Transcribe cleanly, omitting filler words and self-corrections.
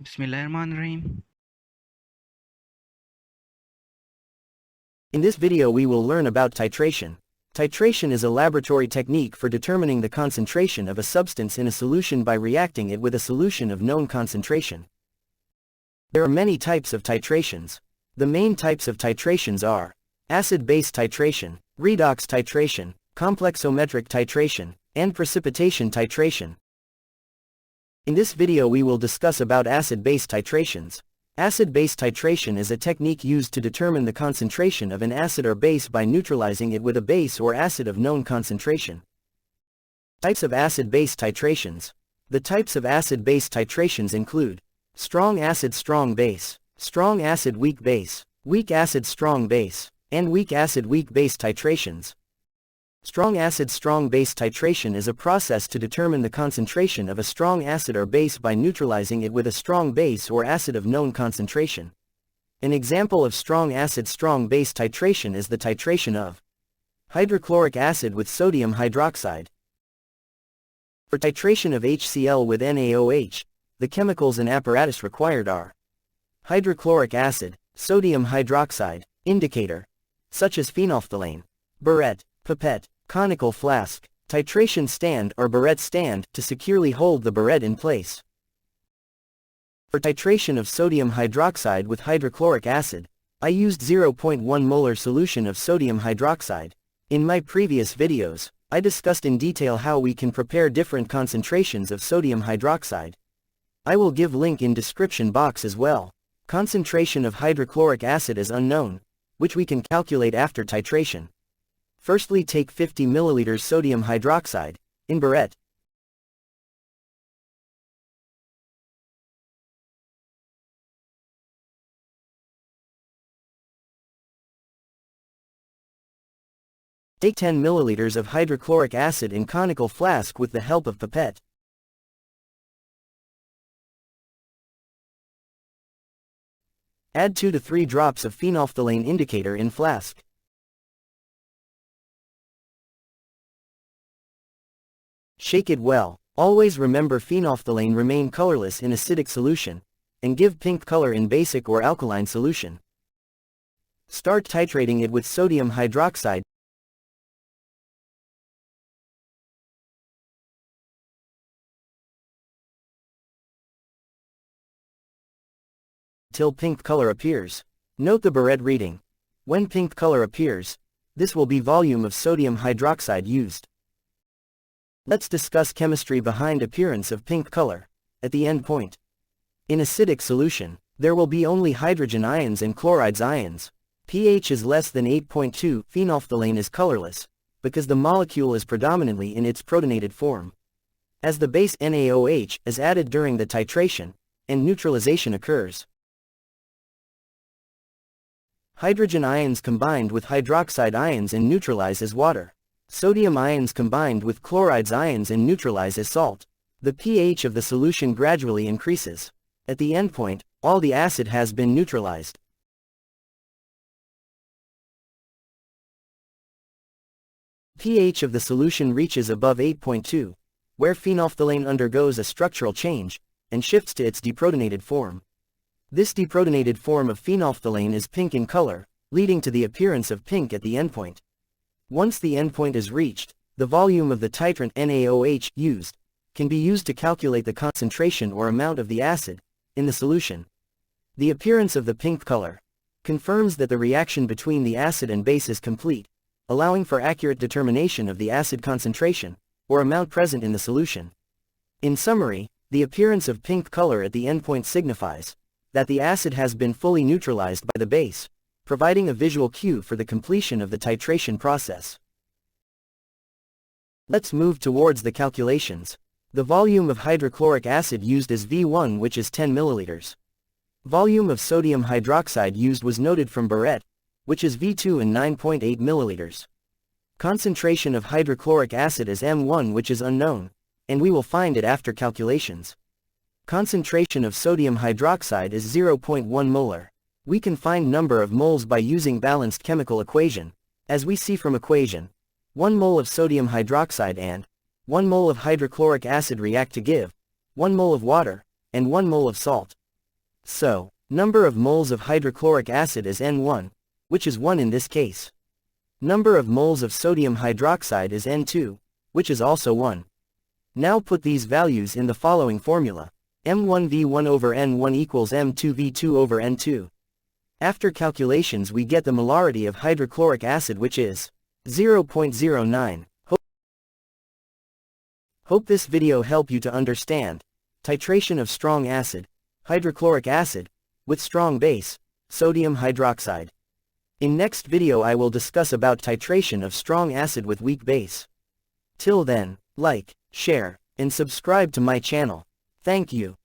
Bismillahirrahmanirrahim. In this video we will learn about titration. Titration is a laboratory technique for determining the concentration of a substance in a solution by reacting it with a solution of known concentration. There are many types of titrations. The main types of titrations are acid-base titration, redox titration, complexometric titration, and precipitation titration. In this video we will discuss about acid-base titrations. Acid-base titration is a technique used to determine the concentration of an acid or base by neutralizing it with a base or acid of known concentration. Types of acid-base titrations. The types of acid-base titrations include strong acid strong base, strong acid weak acid strong base, and weak acid weak base titrations. Strong acid strong base titration is a process to determine the concentration of a strong acid or base by neutralizing it with a strong base or acid of known concentration. An example of strong acid strong base titration is the titration of hydrochloric acid with sodium hydroxide. For titration of HCl with NaOH, the chemicals and apparatus required are hydrochloric acid, sodium hydroxide, indicator, such as phenolphthalein, burette, pipette, conical flask, titration stand or burette stand to securely hold the burette in place. For titration of sodium hydroxide with hydrochloric acid, I used 0.1 molar solution of sodium hydroxide. In my previous videos, I discussed in detail how we can prepare different concentrations of sodium hydroxide. I will give link in description box as well. Concentration of hydrochloric acid is unknown, which we can calculate after titration. Firstly, take 50 ml sodium hydroxide in burette. Take 10 ml of hydrochloric acid in conical flask with the help of pipette. Add 2 to 3 drops of phenolphthalein indicator in flask. Shake it well. Always remember phenolphthalein remain colorless in acidic solution, and give pink color in basic or alkaline solution. Start titrating it with sodium hydroxide. Till pink color appears. Note the burette reading. When pink color appears, this will be volume of sodium hydroxide used. Let's discuss chemistry behind appearance of pink color. At the end point, in acidic solution, there will be only hydrogen ions and chlorides ions. pH is less than 8.2. Phenolphthalein is colorless, because the molecule is predominantly in its protonated form. As the base NaOH is added during the titration, and neutralization occurs, hydrogen ions combined with hydroxide ions and neutralize as water. Sodium ions combined with chlorides ions and neutralize as salt. The pH of the solution gradually increases. At the endpoint, all the acid has been neutralized. pH of the solution reaches above 8.2, where phenolphthalein undergoes a structural change, and shifts to its deprotonated form. This deprotonated form of phenolphthalein is pink in color, leading to the appearance of pink at the endpoint. Once the endpoint is reached, the volume of the titrant NaOH used can be used to calculate the concentration or amount of the acid in the solution. The appearance of the pink color confirms that the reaction between the acid and base is complete, allowing for accurate determination of the acid concentration or amount present in the solution. In summary, the appearance of pink color at the endpoint signifies that the acid has been fully neutralized by the base, providing a visual cue for the completion of the titration process. Let's move towards the calculations. The volume of hydrochloric acid used is V1, which is 10 ml. Volume of sodium hydroxide used was noted from burette, which is V2 and 9.8 ml. Concentration of hydrochloric acid is M1, which is unknown, and we will find it after calculations. Concentration of sodium hydroxide is 0.1 molar. We can find number of moles by using balanced chemical equation. As we see from equation, 1 mole of sodium hydroxide and 1 mole of hydrochloric acid react to give 1 mole of water and 1 mole of salt. So, number of moles of hydrochloric acid is N1, which is 1 in this case. Number of moles of sodium hydroxide is N2, which is also 1. Now put these values in the following formula. M1V1 over N1 equals M2V2 over N2. After calculations we get the molarity of hydrochloric acid, which is 0.09. Hope this video helped you to understand titration of strong acid, hydrochloric acid, with strong base, sodium hydroxide. In next video I will discuss about titration of strong acid with weak base. Till then, like, share, and subscribe to my channel. Thank you.